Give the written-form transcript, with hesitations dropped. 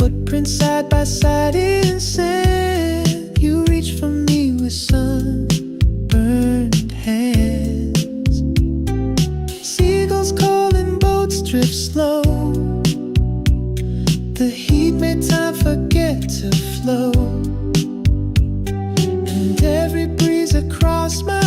Footprints side by side in sand. You reach for me with sunburned hands. Seagulls calling, boats drift slow. The heat made time forget to flow. And every breeze across my